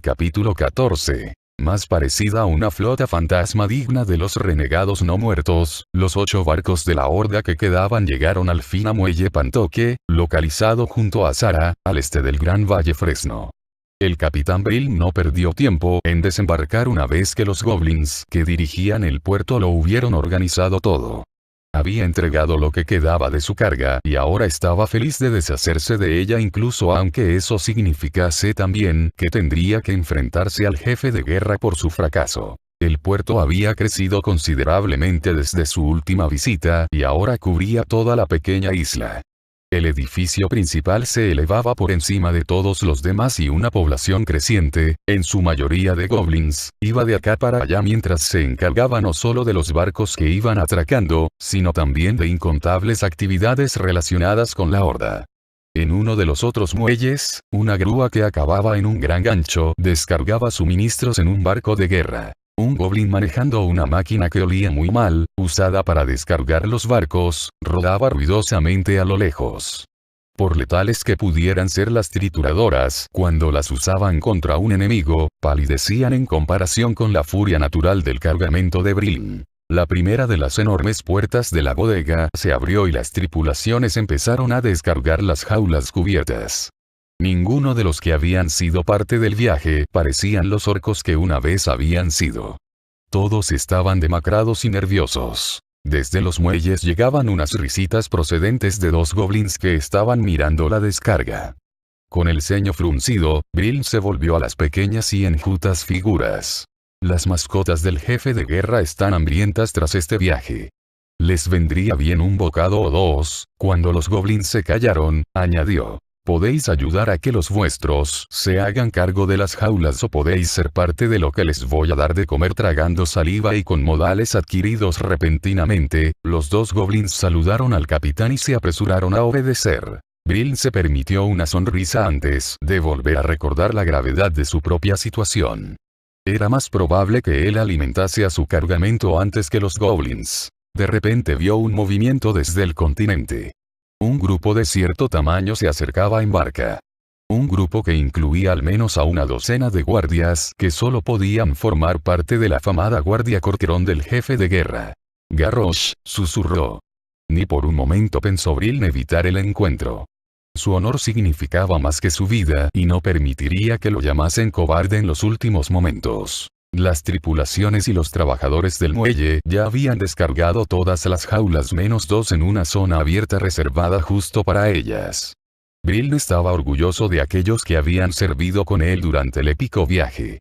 Capítulo 14. Más parecida a una flota fantasma digna de los renegados no muertos, los 8 barcos de la horda que quedaban llegaron al fin a Muelle Pantoque, localizado junto a Zara, al este del Gran Valle Fresno. El capitán Brill no perdió tiempo en desembarcar una vez que los goblins que dirigían el puerto lo hubieron organizado todo. Había entregado lo que quedaba de su carga y ahora estaba feliz de deshacerse de ella, incluso aunque eso significase también que tendría que enfrentarse al jefe de guerra por su fracaso. El puerto había crecido considerablemente desde su última visita y ahora cubría toda la pequeña isla. El edificio principal se elevaba por encima de todos los demás y una población creciente, en su mayoría de goblins, iba de acá para allá mientras se encargaba no solo de los barcos que iban atracando, sino también de incontables actividades relacionadas con la horda. En uno de los otros muelles, una grúa que acababa en un gran gancho descargaba suministros en un barco de guerra. Un goblin manejando una máquina que olía muy mal, usada para descargar los barcos, rodaba ruidosamente a lo lejos. Por letales que pudieran ser las trituradoras, cuando las usaban contra un enemigo, palidecían en comparación con la furia natural del cargamento de Brill. La primera de las enormes puertas de la bodega se abrió y las tripulaciones empezaron a descargar las jaulas cubiertas. Ninguno de los que habían sido parte del viaje parecían los orcos que una vez habían sido. Todos estaban demacrados y nerviosos. Desde los muelles llegaban unas risitas procedentes de 2 goblins que estaban mirando la descarga. Con el ceño fruncido, Brill se volvió a las pequeñas y enjutas figuras. Las mascotas del jefe de guerra están hambrientas tras este viaje. Les vendría bien un bocado o 2, cuando los goblins se callaron, añadió. Podéis ayudar a que los vuestros se hagan cargo de las jaulas o podéis ser parte de lo que les voy a dar de comer. Tragando saliva y con modales adquiridos repentinamente, los 2 goblins saludaron al capitán y se apresuraron a obedecer. Brill se permitió una sonrisa antes de volver a recordar la gravedad de su propia situación. Era más probable que él alimentase a su cargamento antes que los goblins. De repente vio un movimiento desde el continente. Un grupo de cierto tamaño se acercaba en barca. Un grupo que incluía al menos a una docena de guardias que solo podían formar parte de la afamada guardia corquerón del jefe de guerra. Garrosh, susurró. Ni por un momento pensó Brill en evitar el encuentro. Su honor significaba más que su vida y no permitiría que lo llamasen cobarde en los últimos momentos. Las tripulaciones y los trabajadores del muelle ya habían descargado todas las jaulas menos 2 en una zona abierta reservada justo para ellas. Brill estaba orgulloso de aquellos que habían servido con él durante el épico viaje.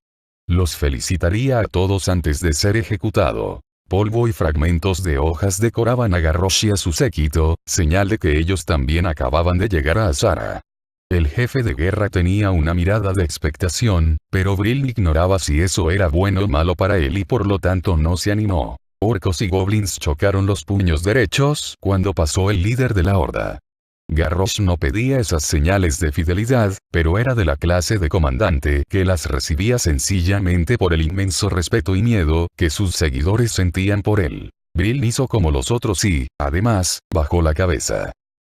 Los felicitaría a todos antes de ser ejecutado. Polvo y fragmentos de hojas decoraban a Garrosh y a su séquito, señal de que ellos también acababan de llegar a Zara. El jefe de guerra tenía una mirada de expectación, pero Brill ignoraba si eso era bueno o malo para él y por lo tanto no se animó. Orcos y goblins chocaron los puños derechos cuando pasó el líder de la horda. Garrosh no pedía esas señales de fidelidad, pero era de la clase de comandante que las recibía sencillamente por el inmenso respeto y miedo que sus seguidores sentían por él. Brill hizo como los otros y, además, bajó la cabeza.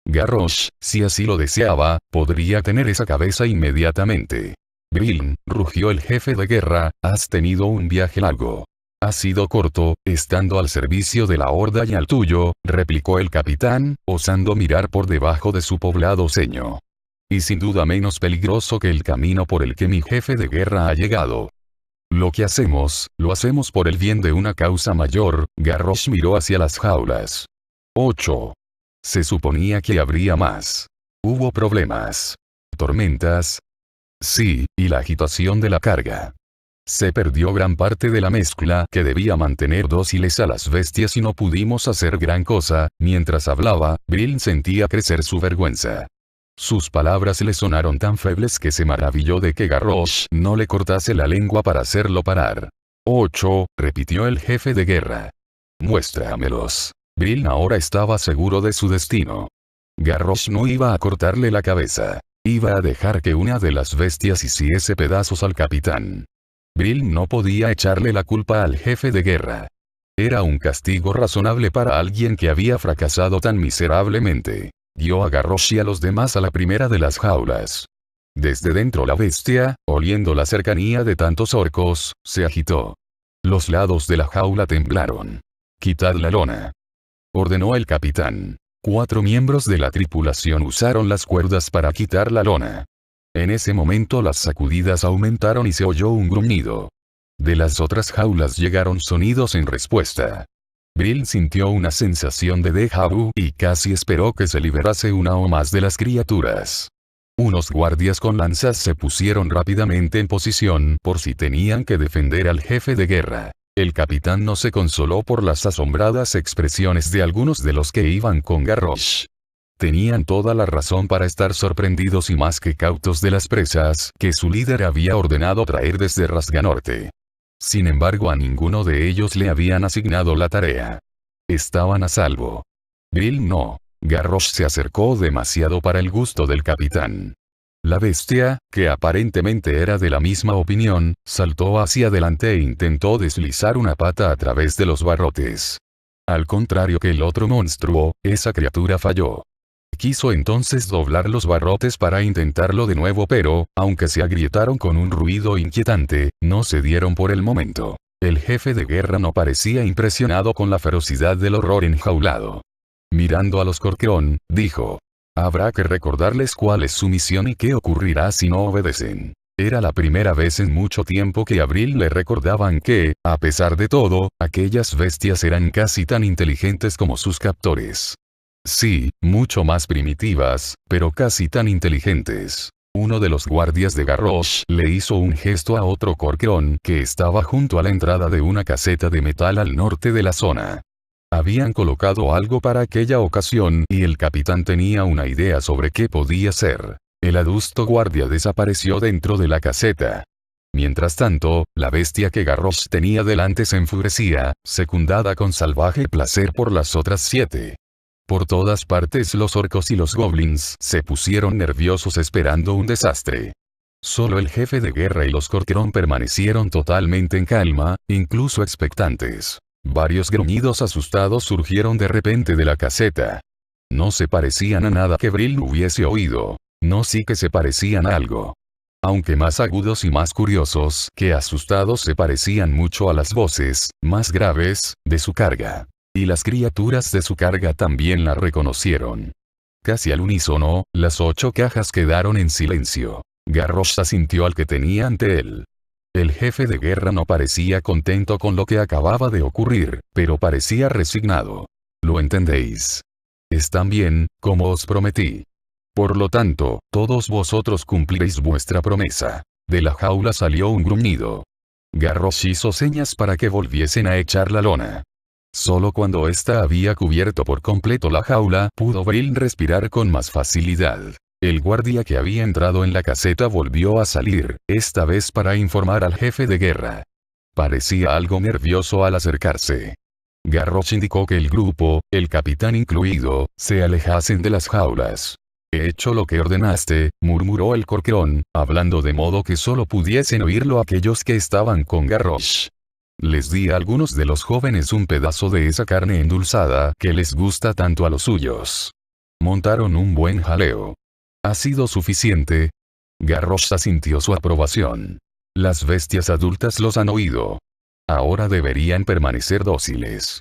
Garrosh, si así lo deseaba, podría tener esa cabeza inmediatamente. Brill, rugió el jefe de guerra, has tenido un viaje largo. Ha sido corto, estando al servicio de la horda y al tuyo, replicó el capitán, osando mirar por debajo de su poblado ceño. Y sin duda menos peligroso que el camino por el que mi jefe de guerra ha llegado. Lo que hacemos, lo hacemos por el bien de una causa mayor. Garrosh miró hacia las jaulas. 8. Se suponía que habría más. Hubo problemas. ¿Tormentas? Sí, y la agitación de la carga. Se perdió gran parte de la mezcla que debía mantener dóciles a las bestias y no pudimos hacer gran cosa. Mientras hablaba, Brill sentía crecer su vergüenza. Sus palabras le sonaron tan febles que se maravilló de que Garrosh no le cortase la lengua para hacerlo parar. 8, repitió el jefe de guerra. Muéstramelos. Brill ahora estaba seguro de su destino. Garrosh no iba a cortarle la cabeza. Iba a dejar que una de las bestias hiciese pedazos al capitán. Brill no podía echarle la culpa al jefe de guerra. Era un castigo razonable para alguien que había fracasado tan miserablemente. Dio a Garrosh y a los demás a la primera de las jaulas. Desde dentro la bestia, oliendo la cercanía de tantos orcos, se agitó. Los lados de la jaula temblaron. «Quitad la lona», ordenó el capitán. 4 miembros de la tripulación usaron las cuerdas para quitar la lona. En ese momento las sacudidas aumentaron y se oyó un gruñido. De las otras jaulas llegaron sonidos en respuesta. Brill sintió una sensación de déjà vu y casi esperó que se liberase una o más de las criaturas. Unos guardias con lanzas se pusieron rápidamente en posición por si tenían que defender al jefe de guerra. El capitán no se consoló por las asombradas expresiones de algunos de los que iban con Garrosh. Tenían toda la razón para estar sorprendidos y más que cautos de las presas que su líder había ordenado traer desde Rasganorte. Sin embargo, a ninguno de ellos le habían asignado la tarea. Estaban a salvo. Brill no. Garrosh se acercó demasiado para el gusto del capitán. La bestia, que aparentemente era de la misma opinión, saltó hacia adelante e intentó deslizar una pata a través de los barrotes. Al contrario que el otro monstruo, esa criatura falló. Quiso entonces doblar los barrotes para intentarlo de nuevo, pero, aunque se agrietaron con un ruido inquietante, no cedieron por el momento. El jefe de guerra no parecía impresionado con la ferocidad del horror enjaulado. Mirando a los Corqueón, dijo: «Habrá que recordarles cuál es su misión y qué ocurrirá si no obedecen». Era la primera vez en mucho tiempo que a Brill le recordaban que, a pesar de todo, aquellas bestias eran casi tan inteligentes como sus captores. Sí, mucho más primitivas, pero casi tan inteligentes. Uno de los guardias de Garrosh le hizo un gesto a otro Corqueón que estaba junto a la entrada de una caseta de metal al norte de la zona. Habían colocado algo para aquella ocasión y el capitán tenía una idea sobre qué podía ser. El adusto guardia desapareció dentro de la caseta. Mientras tanto, la bestia que Garrosh tenía delante se enfurecía, secundada con salvaje placer por las otras 7. Por todas partes los orcos y los goblins se pusieron nerviosos esperando un desastre. Solo el jefe de guerra y los Corqueón permanecieron totalmente en calma, incluso expectantes. Varios gruñidos asustados surgieron de repente de la caseta. No se parecían a nada que Brill hubiese oído. No, sí que se parecían a algo. Aunque más agudos y más curiosos que asustados, se parecían mucho a las voces, más graves, de su carga. Y las criaturas de su carga también la reconocieron. Casi al unísono, las 8 cajas quedaron en silencio. Garrosh asintió al que tenía ante él. El jefe de guerra no parecía contento con lo que acababa de ocurrir, pero parecía resignado. ¿Lo entendéis? Están bien, como os prometí. Por lo tanto, todos vosotros cumpliréis vuestra promesa. De la jaula salió un gruñido. Garrosh hizo señas para que volviesen a echar la lona. Solo cuando ésta había cubierto por completo la jaula, pudo Brill respirar con más facilidad. El guardia que había entrado en la caseta volvió a salir, esta vez para informar al jefe de guerra. Parecía algo nervioso al acercarse. Garrosh indicó que el grupo, el capitán incluido, se alejasen de las jaulas. «He hecho lo que ordenaste», murmuró el Corqueón, hablando de modo que solo pudiesen oírlo aquellos que estaban con Garrosh. «Les di a algunos de los jóvenes un pedazo de esa carne endulzada que les gusta tanto a los suyos. Montaron un buen jaleo. ¿Ha sido suficiente?» Garrosh asintió su aprobación. «Las bestias adultas los han oído. Ahora deberían permanecer dóciles.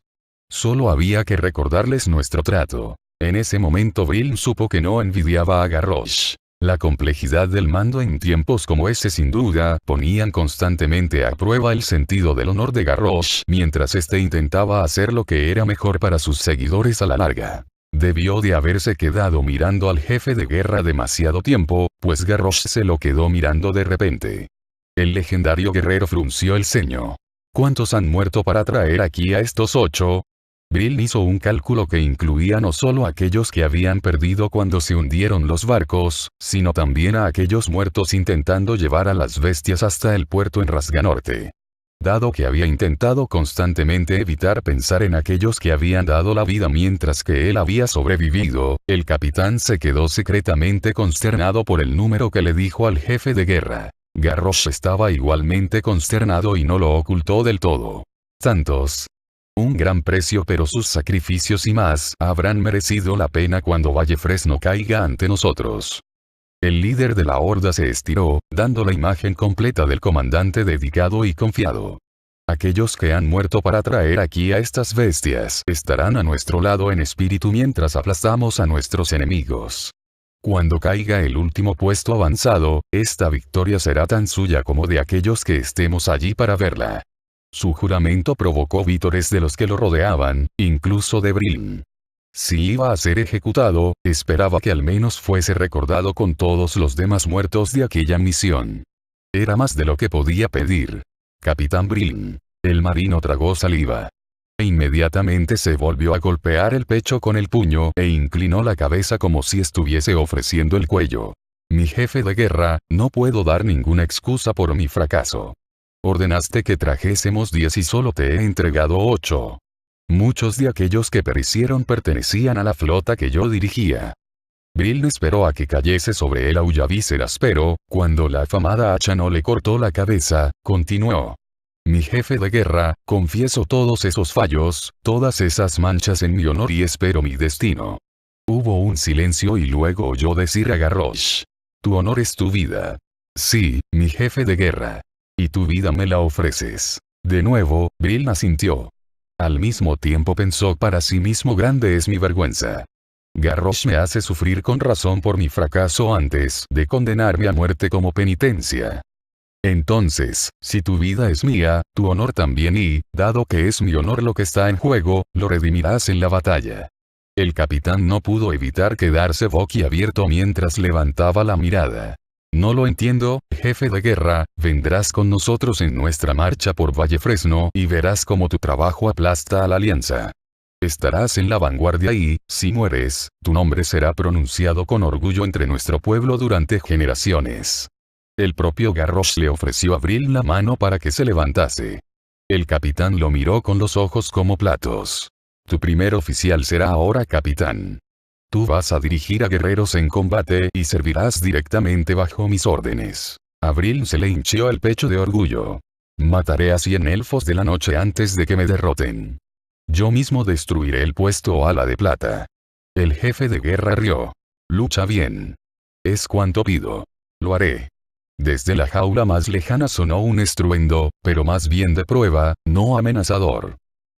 Solo había que recordarles nuestro trato». En ese momento Brill supo que no envidiaba a Garrosh. La complejidad del mando en tiempos como ese sin duda ponían constantemente a prueba el sentido del honor de Garrosh mientras éste intentaba hacer lo que era mejor para sus seguidores a la larga. Debió de haberse quedado mirando al jefe de guerra demasiado tiempo, pues Garrosh se lo quedó mirando de repente. El legendario guerrero frunció el ceño. «¿Cuántos han muerto para traer aquí a estos 8? Brill hizo un cálculo que incluía no solo a aquellos que habían perdido cuando se hundieron los barcos, sino también a aquellos muertos intentando llevar a las bestias hasta el puerto en Rasganorte. Dado que había intentado constantemente evitar pensar en aquellos que habían dado la vida mientras que él había sobrevivido, el capitán se quedó secretamente consternado por el número que le dijo al jefe de guerra. Garrosh estaba igualmente consternado y no lo ocultó del todo. «Tantos. Un gran precio, pero sus sacrificios y más habrán merecido la pena cuando Vallefresno caiga ante nosotros». El líder de la horda se estiró, dando la imagen completa del comandante dedicado y confiado. Aquellos que han muerto para traer aquí a estas bestias estarán a nuestro lado en espíritu mientras aplastamos a nuestros enemigos. Cuando caiga el último puesto avanzado, esta victoria será tan suya como de aquellos que estemos allí para verla. Su juramento provocó vítores de los que lo rodeaban, incluso de Brin. Si iba a ser ejecutado, esperaba que al menos fuese recordado con todos los demás muertos de aquella misión. Era más de lo que podía pedir. Capitán Brin. El marino tragó saliva. E inmediatamente se volvió a golpear el pecho con el puño e inclinó la cabeza como si estuviese ofreciendo el cuello. Mi jefe de guerra, no puedo dar ninguna excusa por mi fracaso. Ordenaste que trajésemos 10 y solo te he entregado 8. Muchos de aquellos que perecieron pertenecían a la flota que yo dirigía. Brin esperó a que cayese sobre él aullavíceras, pero, cuando la afamada hacha no le cortó la cabeza, continuó. Mi jefe de guerra, confieso todos esos fallos, todas esas manchas en mi honor y espero mi destino. Hubo un silencio y luego oyó decir a Garrosh. Tu honor es tu vida. Sí, mi jefe de guerra. Y tu vida me la ofreces. De nuevo, Brin asintió. Al mismo tiempo pensó para sí mismo, grande es mi vergüenza. Garrosh me hace sufrir con razón por mi fracaso antes de condenarme a muerte como penitencia. Entonces, si tu vida es mía, tu honor también y, dado que es mi honor lo que está en juego, lo redimirás en la batalla. El capitán no pudo evitar quedarse boquiabierto mientras levantaba la mirada. No lo entiendo, jefe de guerra, vendrás con nosotros en nuestra marcha por Vallefresno y verás cómo tu trabajo aplasta a la alianza. Estarás en la vanguardia y, si mueres, tu nombre será pronunciado con orgullo entre nuestro pueblo durante generaciones. El propio Garrosh le ofreció a Brin la mano para que se levantase. El capitán lo miró con los ojos como platos. Tu primer oficial será ahora capitán. Tú vas a dirigir a guerreros en combate y servirás directamente bajo mis órdenes. A Brin se le hinchó el pecho de orgullo. Mataré a 100 elfos de la noche antes de que me derroten. Yo mismo destruiré el puesto ala de plata. El jefe de guerra rió. Lucha bien. Es cuanto pido. Lo haré. Desde la jaula más lejana sonó un estruendo, pero más bien de prueba, no amenazador.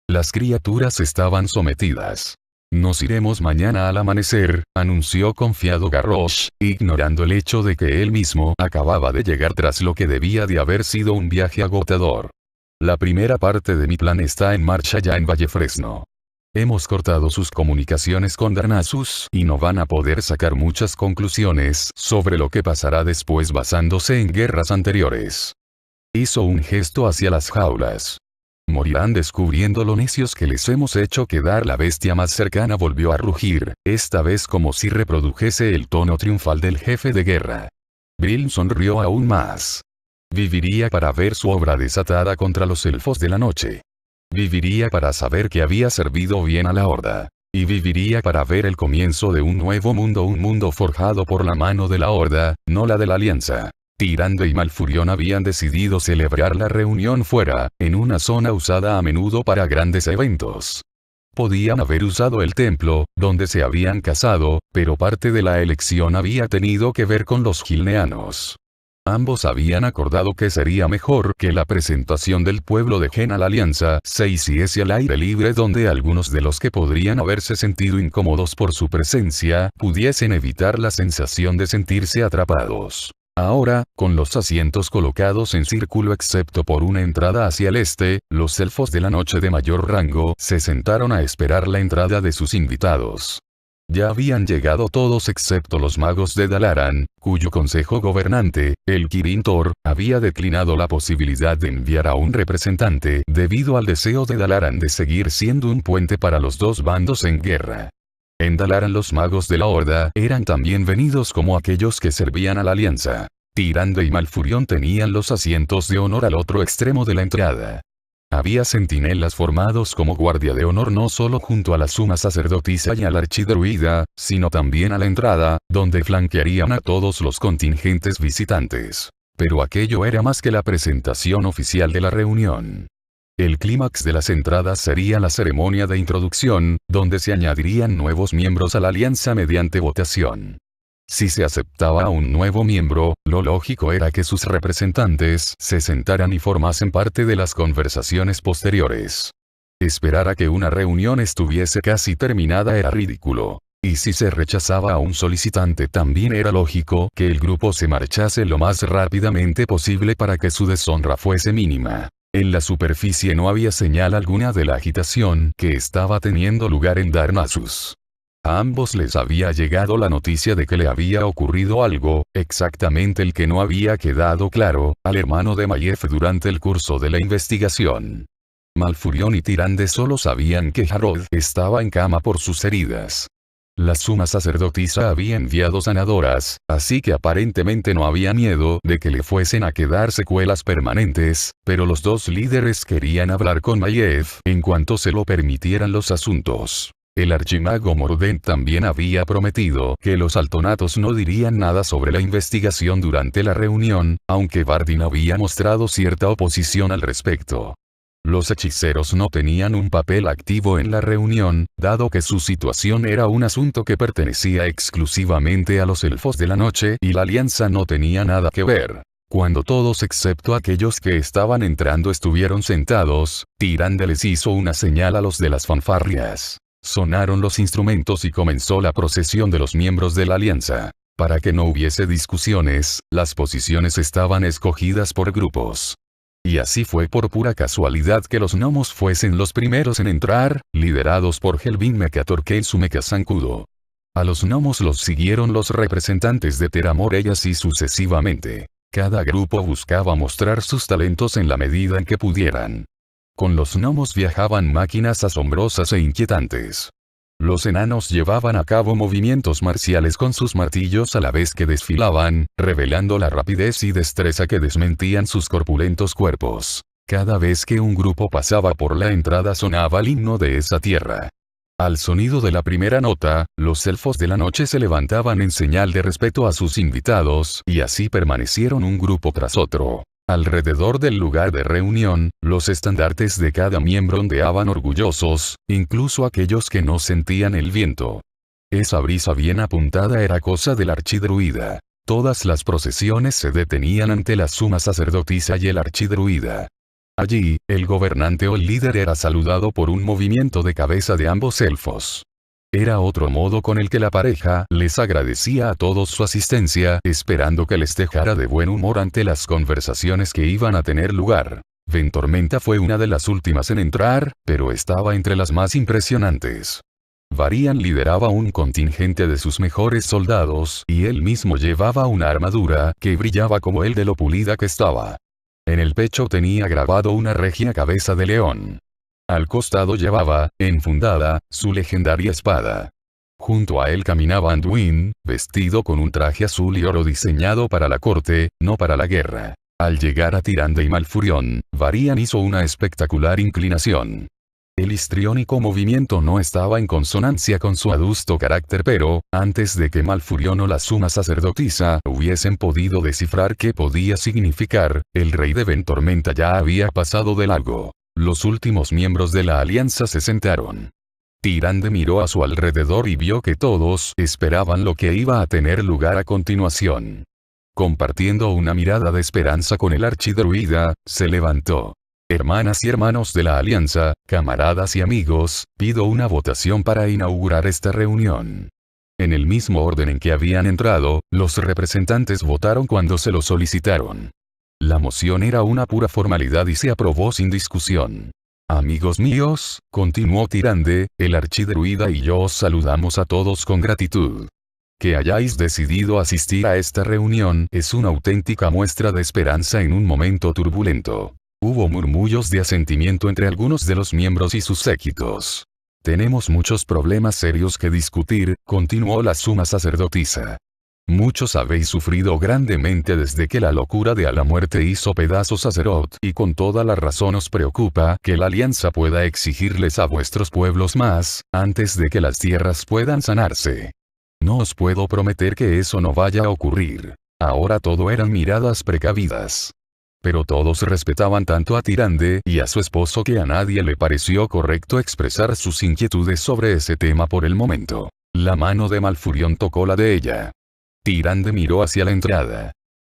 Las criaturas estaban sometidas. Nos iremos mañana al amanecer, anunció confiado Garrosh, ignorando el hecho de que él mismo acababa de llegar tras lo que debía de haber sido un viaje agotador. La primera parte de mi plan está en marcha ya en Vallefresno. Hemos cortado sus comunicaciones con Darnassus y no van a poder sacar muchas conclusiones sobre lo que pasará después basándose en guerras anteriores. Hizo un gesto hacia las jaulas. Morirán descubriendo lo necios que les hemos hecho quedar. La bestia más cercana volvió a rugir, esta vez como si reprodujese el tono triunfal del jefe de guerra. Brin sonrió aún más. Viviría para ver su obra desatada contra los elfos de la noche. Viviría para saber que había servido bien a la horda. Y viviría para ver el comienzo de un nuevo mundo, un mundo forjado por la mano de la horda, no la de la alianza. Tyrande y Malfurion habían decidido celebrar la reunión fuera, en una zona usada a menudo para grandes eventos. Podían haber usado el templo, donde se habían casado, pero parte de la elección había tenido que ver con los gilneanos. Ambos habían acordado que sería mejor que la presentación del pueblo de Gen a la alianza se hiciese al aire libre, donde algunos de los que podrían haberse sentido incómodos por su presencia pudiesen evitar la sensación de sentirse atrapados. Ahora, con los asientos colocados en círculo excepto por una entrada hacia el este, los elfos de la noche de mayor rango se sentaron a esperar la entrada de sus invitados. Ya habían llegado todos excepto los magos de Dalaran, cuyo consejo gobernante, el Kirin Tor, había declinado la posibilidad de enviar a un representante debido al deseo de Dalaran de seguir siendo un puente para los dos bandos en guerra. En Dalaran los magos de la Horda eran tan bienvenidos como aquellos que servían a la alianza. Tyrande y Malfurion tenían los asientos de honor al otro extremo de la entrada. Había centinelas formados como guardia de honor no solo junto a la suma sacerdotisa y al archidruida, sino también a la entrada, donde flanquearían a todos los contingentes visitantes. Pero aquello era más que la presentación oficial de la reunión. El clímax de las entradas sería la ceremonia de introducción, donde se añadirían nuevos miembros a la alianza mediante votación. Si se aceptaba a un nuevo miembro, lo lógico era que sus representantes se sentaran y formasen parte de las conversaciones posteriores. Esperar a que una reunión estuviese casi terminada era ridículo. Y si se rechazaba a un solicitante también era lógico que el grupo se marchase lo más rápidamente posible para que su deshonra fuese mínima. En la superficie no había señal alguna de la agitación que estaba teniendo lugar en Darnassus. A ambos les había llegado la noticia de que le había ocurrido algo, exactamente el que no había quedado claro, al hermano de Maiev durante el curso de la investigación. Malfurion y Tyrande solo sabían que Harrod estaba en cama por sus heridas. La suma sacerdotisa había enviado sanadoras, así que aparentemente no había miedo de que le fuesen a quedar secuelas permanentes, pero los dos líderes querían hablar con Maiev en cuanto se lo permitieran los asuntos. El archimago Mordent también había prometido que los altonatos no dirían nada sobre la investigación durante la reunión, aunque Vardin había mostrado cierta oposición al respecto. Los hechiceros no tenían un papel activo en la reunión, dado que su situación era un asunto que pertenecía exclusivamente a los elfos de la noche y la alianza no tenía nada que ver. Cuando todos excepto aquellos que estaban entrando estuvieron sentados, Tyrande les hizo una señal a los de las fanfarrias. Sonaron los instrumentos y comenzó la procesión de los miembros de la alianza. Para que no hubiese discusiones, las posiciones estaban escogidas por grupos. Y así fue por pura casualidad que los gnomos fuesen los primeros en entrar, liderados por Helvin Mecatorque y Sumecazancudo. A los gnomos los siguieron los representantes de Teramor y así sucesivamente. Cada grupo buscaba mostrar sus talentos en la medida en que pudieran. Con los gnomos viajaban máquinas asombrosas e inquietantes. Los enanos llevaban a cabo movimientos marciales con sus martillos a la vez que desfilaban, revelando la rapidez y destreza que desmentían sus corpulentos cuerpos. Cada vez que un grupo pasaba por la entrada sonaba el himno de esa tierra. Al sonido de la primera nota, los elfos de la noche se levantaban en señal de respeto a sus invitados, y así permanecieron un grupo tras otro. Alrededor del lugar de reunión, los estandartes de cada miembro ondeaban orgullosos, incluso aquellos que no sentían el viento. Esa brisa bien apuntada era cosa del archidruida. Todas las procesiones se detenían ante la suma sacerdotisa y el archidruida. Allí, el gobernante o el líder era saludado por un movimiento de cabeza de ambos elfos. Era otro modo con el que la pareja les agradecía a todos su asistencia, esperando que les dejara de buen humor ante las conversaciones que iban a tener lugar. Ventormenta fue una de las últimas en entrar, pero estaba entre las más impresionantes. Varian lideraba un contingente de sus mejores soldados, y él mismo llevaba una armadura que brillaba como el de lo pulida que estaba. En el pecho tenía grabado una regia cabeza de león. Al costado llevaba, enfundada, su legendaria espada. Junto a él caminaba Anduin, vestido con un traje azul y oro diseñado para la corte, no para la guerra. Al llegar a Tyrande y Malfurion, Varian hizo una espectacular inclinación. El histriónico movimiento no estaba en consonancia con su adusto carácter, pero, antes de que Malfurion o la suma sacerdotisa hubiesen podido descifrar qué podía significar, el rey de Ventormenta ya había pasado de largo. Los últimos miembros de la alianza se sentaron. Tyrande miró a su alrededor y vio que todos esperaban lo que iba a tener lugar a continuación. Compartiendo una mirada de esperanza con el archidruida, se levantó. Hermanas y hermanos de la alianza, camaradas y amigos, pido una votación para inaugurar esta reunión. En el mismo orden en que habían entrado, los representantes votaron cuando se lo solicitaron. La moción era una pura formalidad y se aprobó sin discusión. Amigos míos, continuó Tyrande, el archidruida y yo os saludamos a todos con gratitud. Que hayáis decidido asistir a esta reunión es una auténtica muestra de esperanza en un momento turbulento. Hubo murmullos de asentimiento entre algunos de los miembros y sus séquitos. Tenemos muchos problemas serios que discutir, continuó la suma sacerdotisa. Muchos habéis sufrido grandemente desde que la locura de a la muerte hizo pedazos a Azeroth, y con toda la razón os preocupa que la alianza pueda exigirles a vuestros pueblos más, antes de que las tierras puedan sanarse. No os puedo prometer que eso no vaya a ocurrir. Ahora todo eran miradas precavidas. Pero todos respetaban tanto a Tyrande y a su esposo que a nadie le pareció correcto expresar sus inquietudes sobre ese tema por el momento. La mano de Malfurion tocó la de ella. Tyrande miró hacia la entrada.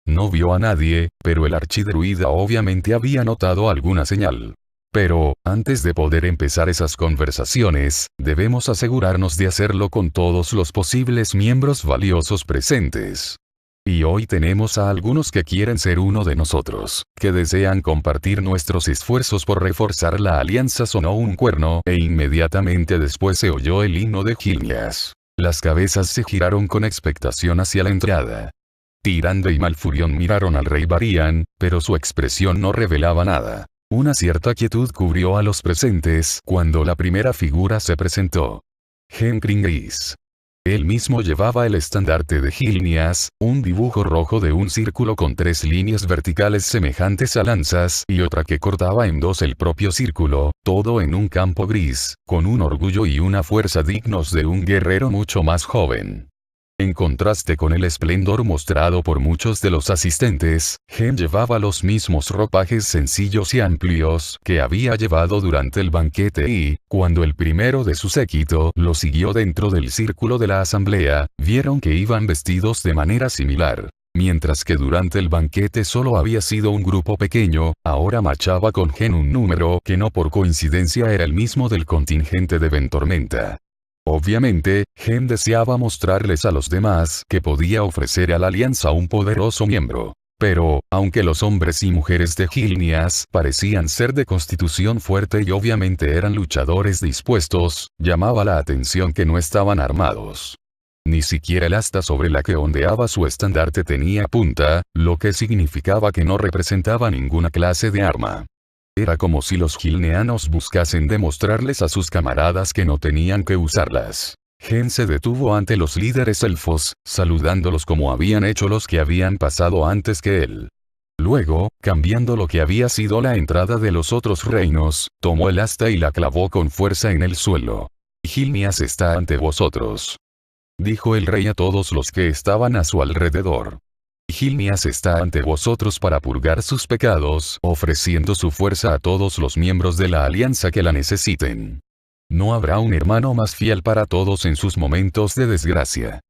No vio a nadie, pero el archidruida obviamente había notado alguna señal. Pero, antes de poder empezar esas conversaciones, debemos asegurarnos de hacerlo con todos los posibles miembros valiosos presentes. Y hoy tenemos a algunos que quieren ser uno de nosotros, que desean compartir nuestros esfuerzos por reforzar la alianza. Sonó un cuerno, e inmediatamente después se oyó el himno de Gilneas. Las cabezas se giraron con expectación hacia la entrada. Tyrande y Malfurion miraron al rey Varian, pero su expresión no revelaba nada. Una cierta quietud cubrió a los presentes cuando la primera figura se presentó. Hencrin Gris. Él mismo llevaba el estandarte de Gilneas, un dibujo rojo de un círculo con 3 líneas verticales semejantes a lanzas y otra que cortaba en 2 el propio círculo, todo en un campo gris, con un orgullo y una fuerza dignos de un guerrero mucho más joven. En contraste con el esplendor mostrado por muchos de los asistentes, Hen llevaba los mismos ropajes sencillos y amplios que había llevado durante el banquete y, cuando el primero de su séquito lo siguió dentro del círculo de la asamblea, vieron que iban vestidos de manera similar. Mientras que durante el banquete solo había sido un grupo pequeño, ahora marchaba con Hen un número que no por coincidencia era el mismo del contingente de Ventormenta. Obviamente, Hen deseaba mostrarles a los demás que podía ofrecer a la alianza un poderoso miembro. Pero, aunque los hombres y mujeres de Gilneas parecían ser de constitución fuerte y obviamente eran luchadores dispuestos, llamaba la atención que no estaban armados. Ni siquiera el asta sobre la que ondeaba su estandarte tenía punta, lo que significaba que no representaba ninguna clase de arma. Era como si los gilneanos buscasen demostrarles a sus camaradas que no tenían que usarlas. Hen se detuvo ante los líderes elfos, saludándolos como habían hecho los que habían pasado antes que él. Luego, cambiando lo que había sido la entrada de los otros reinos, tomó el asta y la clavó con fuerza en el suelo. Gilneas está ante vosotros, dijo el rey a todos los que estaban a su alrededor. Gilneas está ante vosotros para purgar sus pecados, ofreciendo su fuerza a todos los miembros de la alianza que la necesiten. No habrá un hermano más fiel para todos en sus momentos de desgracia.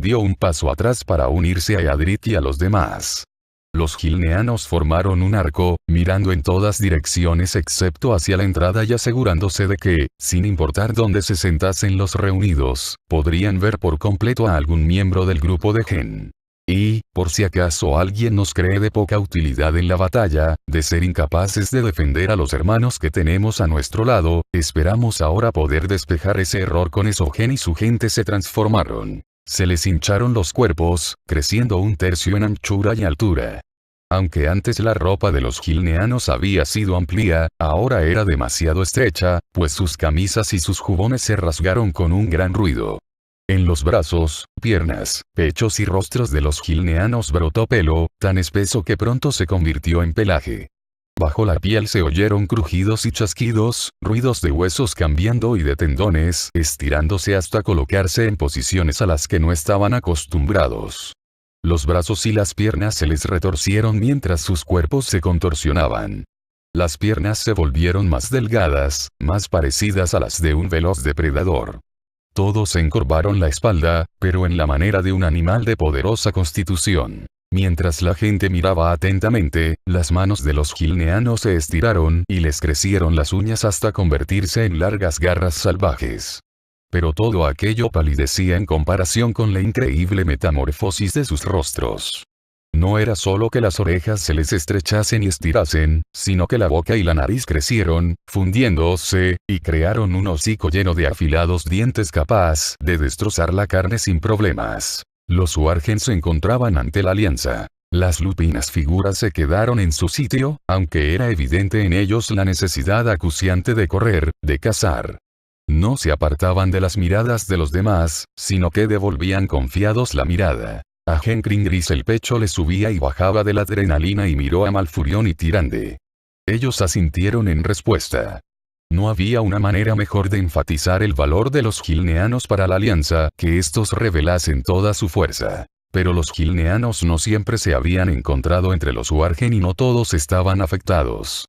Dio un paso atrás para unirse a Eadric y a los demás. Los gilneanos formaron un arco, mirando en todas direcciones excepto hacia la entrada y asegurándose de que, sin importar dónde se sentasen los reunidos, podrían ver por completo a algún miembro del grupo de Hen. Y, por si acaso alguien nos cree de poca utilidad en la batalla, de ser incapaces de defender a los hermanos que tenemos a nuestro lado, esperamos ahora poder despejar ese error. Con eso Hen y su gente se transformaron. Se les hincharon los cuerpos, creciendo 1/3 en anchura y altura. Aunque antes la ropa de los gilneanos había sido amplia, ahora era demasiado estrecha, pues sus camisas y sus jubones se rasgaron con un gran ruido. En los brazos, piernas, pechos y rostros de los gilneanos brotó pelo, tan espeso que pronto se convirtió en pelaje. Bajo la piel se oyeron crujidos y chasquidos, ruidos de huesos cambiando y de tendones estirándose hasta colocarse en posiciones a las que no estaban acostumbrados. Los brazos y las piernas se les retorcieron mientras sus cuerpos se contorsionaban. Las piernas se volvieron más delgadas, más parecidas a las de un veloz depredador. Todos encorvaron la espalda, pero en la manera de un animal de poderosa constitución. Mientras la gente miraba atentamente, las manos de los gilneanos se estiraron y les crecieron las uñas hasta convertirse en largas garras salvajes. Pero todo aquello palidecía en comparación con la increíble metamorfosis de sus rostros. No era solo que las orejas se les estrechasen y estirasen, sino que la boca y la nariz crecieron, fundiéndose, y crearon un hocico lleno de afilados dientes capaz de destrozar la carne sin problemas. Los Wargen se encontraban ante la alianza. Las lupinas figuras se quedaron en su sitio, aunque era evidente en ellos la necesidad acuciante de correr, de cazar. No se apartaban de las miradas de los demás, sino que devolvían confiados la mirada. A Hencrin Gris el pecho le subía y bajaba de la adrenalina y miró a Malfurion y Tyrande. Ellos asintieron en respuesta. No había una manera mejor de enfatizar el valor de los gilneanos para la alianza que estos revelasen toda su fuerza. Pero los gilneanos no siempre se habían encontrado entre los Wargen y no todos estaban afectados.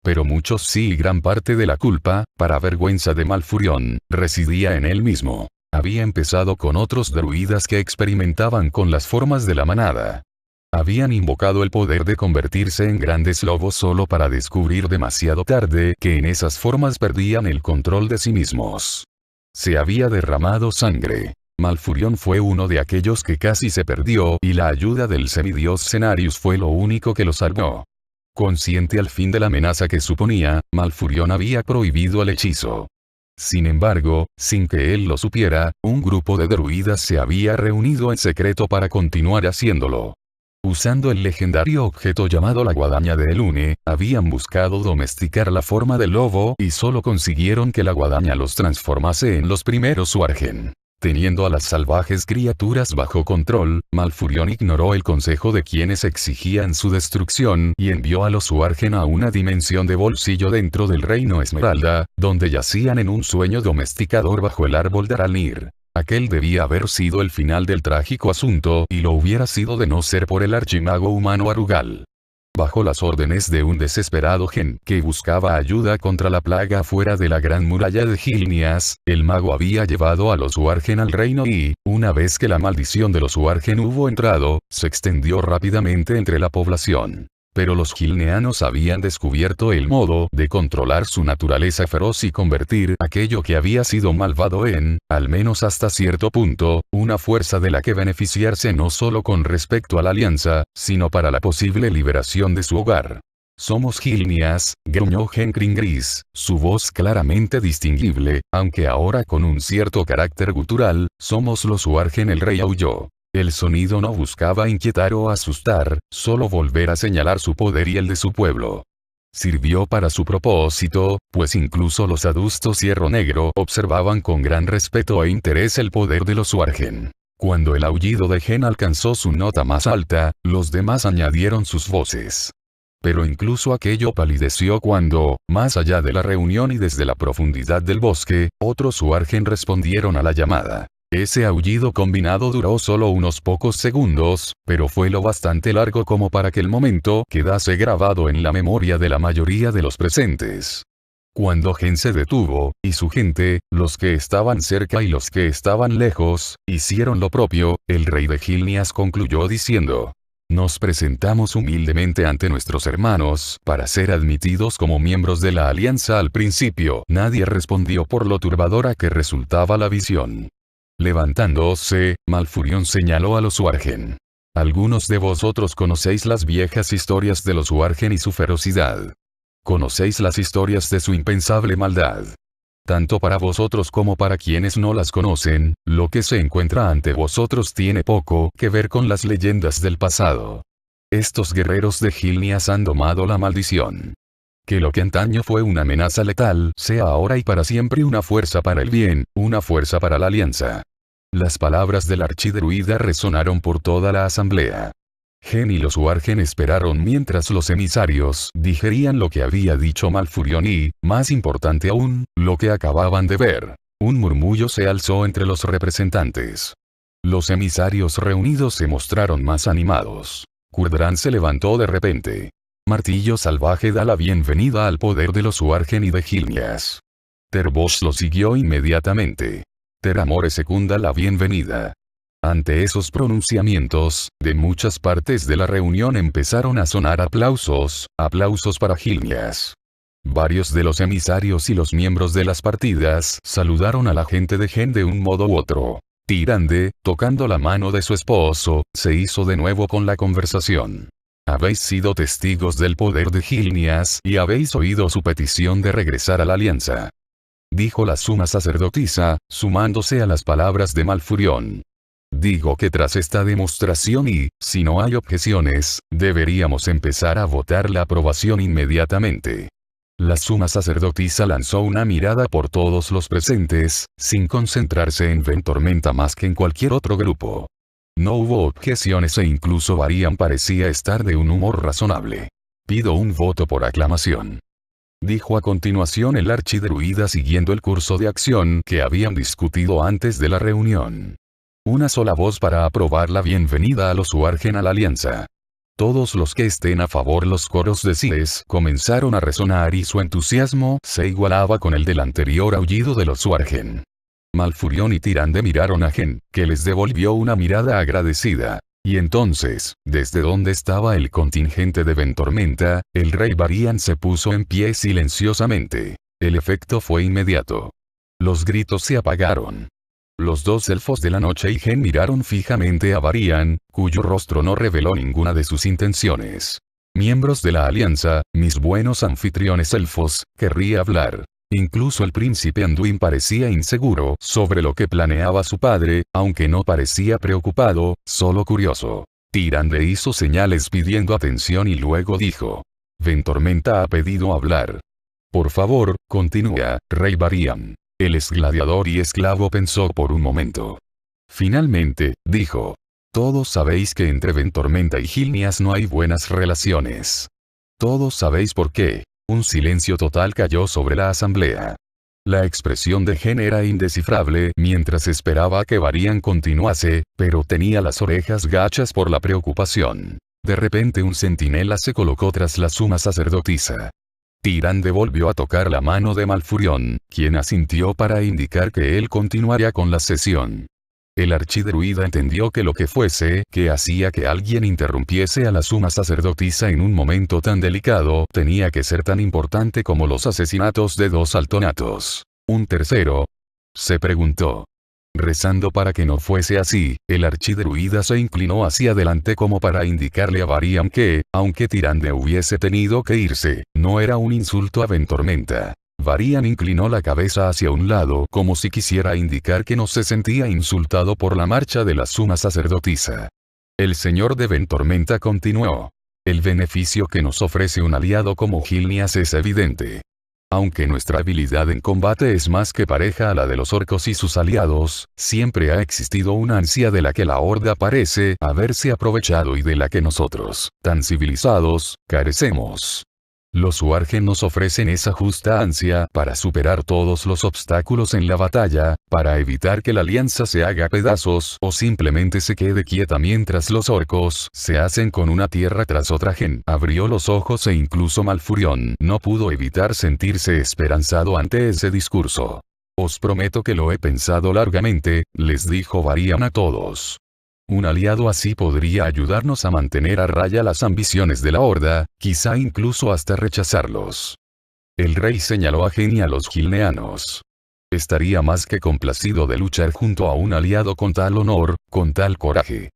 Pero muchos sí, y gran parte de la culpa, para vergüenza de Malfurion, residía en él mismo. Había empezado con otros druidas que experimentaban con las formas de la manada. Habían invocado el poder de convertirse en grandes lobos solo para descubrir demasiado tarde que en esas formas perdían el control de sí mismos. Se había derramado sangre. Malfurion fue uno de aquellos que casi se perdió y la ayuda del semidios Cenarius fue lo único que lo salvó. Consciente al fin de la amenaza que suponía, Malfurion había prohibido el hechizo. Sin embargo, sin que él lo supiera, un grupo de druidas se había reunido en secreto para continuar haciéndolo. Usando el legendario objeto llamado la guadaña de Elune, habían buscado domesticar la forma del lobo y solo consiguieron que la guadaña los transformase en los primeros Suargen. Teniendo a las salvajes criaturas bajo control, Malfurion ignoró el consejo de quienes exigían su destrucción y envió a los Suargen a una dimensión de bolsillo dentro del reino Esmeralda, donde yacían en un sueño domesticador bajo el árbol de Aralnir. Aquel debía haber sido el final del trágico asunto y lo hubiera sido de no ser por el archimago humano Arugal. Bajo las órdenes de un desesperado Gen que buscaba ayuda contra la plaga fuera de la gran muralla de Gilneas, el mago había llevado a los Suargen al reino y, una vez que la maldición de los Suargen hubo entrado, se extendió rápidamente entre la población. Pero los gilneanos habían descubierto el modo de controlar su naturaleza feroz y convertir aquello que había sido malvado en, al menos hasta cierto punto, una fuerza de la que beneficiarse no solo con respecto a la alianza, sino para la posible liberación de su hogar. Somos Gilneas, gruñó Henkrin Gris, su voz claramente distinguible, aunque ahora con un cierto carácter gutural. Somos los Suargen. El rey aulló. El sonido no buscaba inquietar o asustar, solo volver a señalar su poder y el de su pueblo. Sirvió para su propósito, pues incluso los adustos Hierro Negro observaban con gran respeto e interés el poder de los Suargen. Cuando el aullido de Gen alcanzó su nota más alta, los demás añadieron sus voces. Pero incluso aquello palideció cuando, más allá de la reunión y desde la profundidad del bosque, otros Suargen respondieron a la llamada. Ese aullido combinado duró solo unos pocos segundos, pero fue lo bastante largo como para que el momento quedase grabado en la memoria de la mayoría de los presentes. Cuando Gen se detuvo, y su gente, los que estaban cerca y los que estaban lejos, hicieron lo propio, el rey de Gilneas concluyó diciendo: nos presentamos humildemente ante nuestros hermanos para ser admitidos como miembros de la alianza. Al principio nadie respondió por lo turbadora que resultaba la visión. Levantándose, Malfurion señaló a los Suargen. Algunos de vosotros conocéis las viejas historias de los Suargen y su ferocidad. Conocéis las historias de su impensable maldad. Tanto para vosotros como para quienes no las conocen, lo que se encuentra ante vosotros tiene poco que ver con las leyendas del pasado. Estos guerreros de Gilneas han domado la maldición. Que lo que antaño fue una amenaza letal sea ahora y para siempre una fuerza para el bien, una fuerza para la alianza. Las palabras del archidruida resonaron por toda la asamblea. Gen y los Suargen esperaron mientras los emisarios digerían lo que había dicho Malfurion y, más importante aún, lo que acababan de ver. Un murmullo se alzó entre los representantes. Los emisarios reunidos se mostraron más animados. Kurdran se levantó de repente. Martillo Salvaje da la bienvenida al poder de los Suargen y de Gilneas. Terbosh lo siguió inmediatamente. Teramore secunda la bienvenida. Ante esos pronunciamientos, de muchas partes de la reunión empezaron a sonar aplausos para Gilneas. Varios de los emisarios y los miembros de las partidas saludaron a la gente de Gen de un modo u otro. Tyrande, tocando la mano de su esposo, se hizo de nuevo con la conversación. Habéis sido testigos del poder de Gilneas y habéis oído su petición de regresar a la alianza. Dijo la suma sacerdotisa, sumándose a las palabras de Malfurion. Digo que tras esta demostración y, si no hay objeciones, deberíamos empezar a votar la aprobación inmediatamente. La suma sacerdotisa lanzó una mirada por todos los presentes, sin concentrarse en Ventormenta más que en cualquier otro grupo. No hubo objeciones e incluso Varian parecía estar de un humor razonable. Pido un voto por aclamación. Dijo a continuación el archidruida siguiendo el curso de acción que habían discutido antes de la reunión. Una sola voz para aprobar la bienvenida a los Suargen a la alianza. Todos los que estén a favor. Los coros de Siles comenzaron a resonar y su entusiasmo se igualaba con el del anterior aullido de los Suargen. Malfurión y Tyrande miraron a Gen, que les devolvió una mirada agradecida. Y entonces, desde donde estaba el contingente de Ventormenta, el rey Varian se puso en pie silenciosamente. El efecto fue inmediato. Los gritos se apagaron. Los dos elfos de la noche y Gen miraron fijamente a Varian, cuyo rostro no reveló ninguna de sus intenciones. Miembros de la alianza, mis buenos anfitriones elfos, querría hablar. Incluso el príncipe Anduin parecía inseguro sobre lo que planeaba su padre, aunque no parecía preocupado, solo curioso. Tyrande hizo señales pidiendo atención y luego dijo: Ventormenta ha pedido hablar. Por favor, continúa, rey Varian. El ex gladiador y esclavo pensó por un momento. Finalmente, dijo: todos sabéis que entre Ventormenta y Gilneas no hay buenas relaciones. Todos sabéis por qué. Un silencio total cayó sobre la asamblea. La expresión de Gen era indescifrable mientras esperaba que Varian continuase, pero tenía las orejas gachas por la preocupación. De repente un centinela se colocó tras la suma sacerdotisa. Tyrande volvió a tocar la mano de Malfurión, quien asintió para indicar que él continuaría con la sesión. El archidruida entendió que lo que fuese que hacía que alguien interrumpiese a la suma sacerdotisa en un momento tan delicado tenía que ser tan importante como los asesinatos de 2 altonatos. ¿Un tercero?, se preguntó. Rezando para que no fuese así, el archidruida se inclinó hacia adelante como para indicarle a Varian que, aunque Tyrande hubiese tenido que irse, no era un insulto a Ventormenta. Varian inclinó la cabeza hacia un lado como si quisiera indicar que no se sentía insultado por la marcha de la suma sacerdotisa. El señor de Ventormenta continuó. El beneficio que nos ofrece un aliado como Gilneas es evidente. Aunque nuestra habilidad en combate es más que pareja a la de los orcos y sus aliados, siempre ha existido una ansia de la que la horda parece haberse aprovechado y de la que nosotros, tan civilizados, carecemos. Los Huargen nos ofrecen esa justa ansia para superar todos los obstáculos en la batalla, para evitar que la alianza se haga pedazos o simplemente se quede quieta mientras los orcos se hacen con una tierra tras otra. Gen abrió los ojos e incluso Malfurión no pudo evitar sentirse esperanzado ante ese discurso. Os prometo que lo he pensado largamente, les dijo Varian a todos. Un aliado así podría ayudarnos a mantener a raya las ambiciones de la horda, quizá incluso hasta rechazarlos. El rey señaló a Gen y a los gilneanos. Estaría más que complacido de luchar junto a un aliado con tal honor, con tal coraje.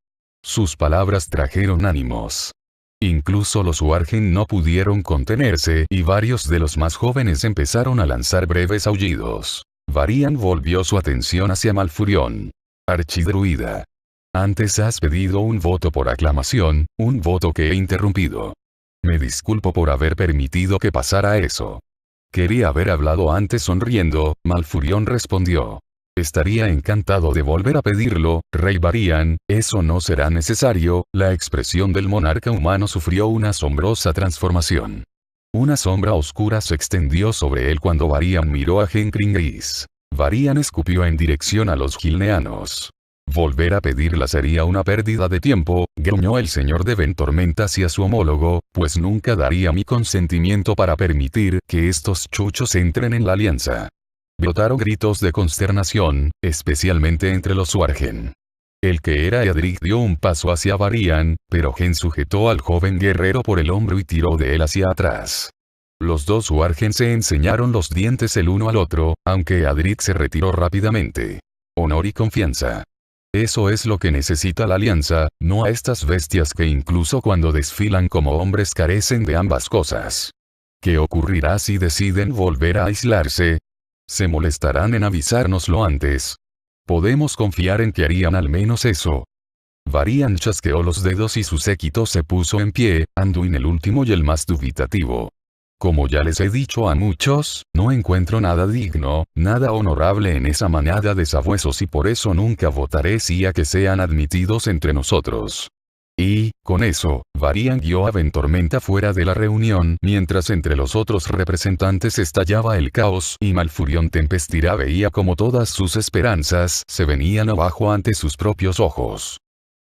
Sus palabras trajeron ánimos. Incluso los Huargen no pudieron contenerse y varios de los más jóvenes empezaron a lanzar breves aullidos. Varian volvió su atención hacia Malfurión. Archidruida. Antes has pedido un voto por aclamación, un voto que he interrumpido. Me disculpo por haber permitido que pasara eso. Quería haber hablado antes. Sonriendo, Malfurión respondió. Estaría encantado de volver a pedirlo, rey Varian, eso no será necesario. La expresión del monarca humano sufrió una asombrosa transformación. Una sombra oscura se extendió sobre él cuando Varian miró a Gen Gris. Varian escupió en dirección a los gilneanos. Volver a pedirla sería una pérdida de tiempo, gruñó el señor de Ventormenta hacia su homólogo, pues nunca daría mi consentimiento para permitir que estos chuchos entren en la alianza. Brotaron gritos de consternación, especialmente entre los Huargen. El que era Eadric dio un paso hacia Varian, pero Gen sujetó al joven guerrero por el hombro y tiró de él hacia atrás. Los dos Huargen se enseñaron los dientes el uno al otro, aunque Eadric se retiró rápidamente. Honor y confianza. Eso es lo que necesita la alianza, no a estas bestias que incluso cuando desfilan como hombres carecen de ambas cosas. ¿Qué ocurrirá si deciden volver a aislarse? Se molestarán en avisárnoslo antes. Podemos confiar en que harían al menos eso. Varian chasqueó los dedos y su séquito se puso en pie, Anduin el último y el más dubitativo. Como ya les he dicho a muchos, no encuentro nada digno, nada honorable en esa manada de sabuesos y por eso nunca votaré sí a que sean admitidos entre nosotros. Y, con eso, Varian guió a Ventormenta fuera de la reunión mientras entre los otros representantes estallaba el caos y Malfurión Tempestira veía como todas sus esperanzas se venían abajo ante sus propios ojos.